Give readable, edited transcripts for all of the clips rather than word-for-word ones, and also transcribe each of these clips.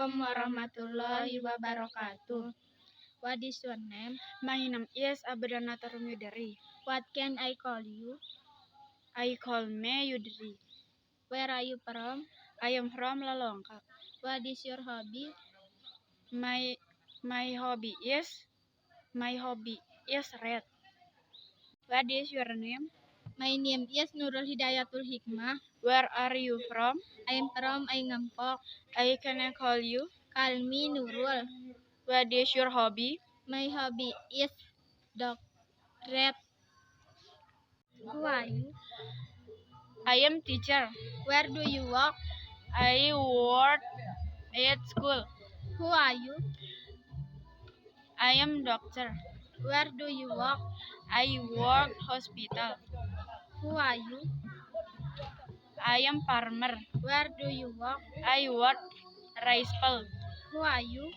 Assalamualaikum warahmatullahi wabarakatuh. What is your name? My name is Abdana Tarumudari. What can I call you? I call me Yudri. Where are you from? I am from Lalongka. What is your hobby? My hobby is red. What is your name? My name is Nurul Hidayatul Hikmah. Where are you from? I am from Aingampok. I can call you. Call me Nurul. What is your hobby? My hobby is red. Who are you? I am teacher. Where do you work? I work at school. Who are you? I am doctor. Where do you work? I work hospital. Who are you? I am farmer. Where do you work? I work rice mill. Who are you?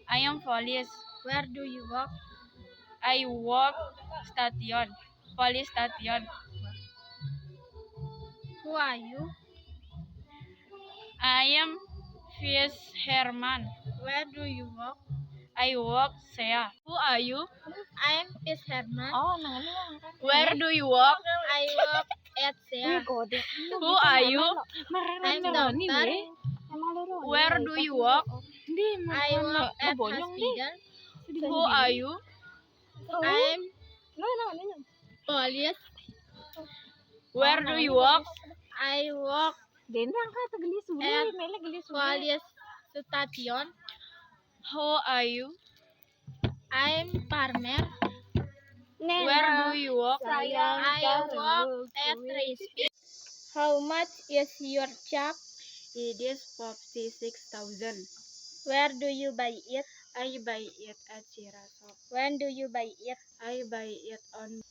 I am police. Where do you work? I work station. Police station. Who are you? I am fisherman. Where do you work? I work there. Who are you? I am fisherman. Where do you work? I work at there. Who are you? I am doctor. Where do you work? I work at hospital. Who are you? I am police. Where do you work? I work at police station. Who are you? I am farmer. Where do you work? I work at rice field. How much is your check? It is 56,000. Where do you buy it? I buy it at Sirasop. When do you buy it? I buy it on.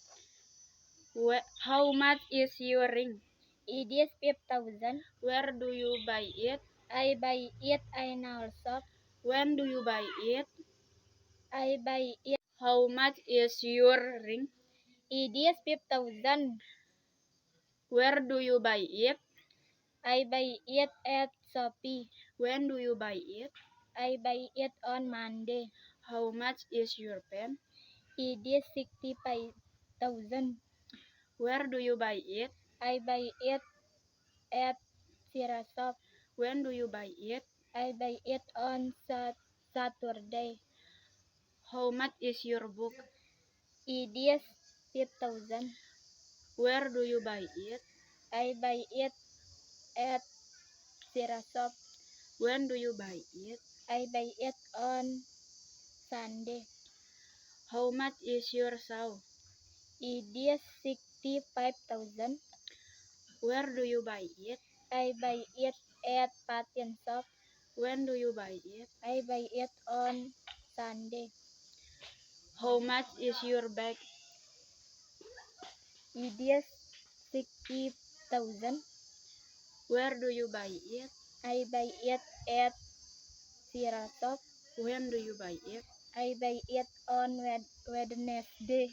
How much is your ring? It is 5,000. Where do you buy it? I buy it in our shop. When do you buy it? I buy it. How much is your ring? It is 5,000. Where do you buy it? I buy it at Shopee. When do you buy it? I buy it on Monday. How much is your pen? It is 65,000. Where do you buy it? I buy it at Sirasop. When do you buy it? I buy it on Saturday. How much is your book? It is 5,000. Where do you buy it? I buy it at Sirasop. When do you buy it? I buy it on Sunday. How much is your saw? It is 65,000. Where do you buy it? I buy it at Patin Shop. When do you buy it? I buy it on Sunday. How much is your bag? It is 60,000. Where do you buy it? I buy it at Sirasop. When do you buy it? I buy it on Wednesday.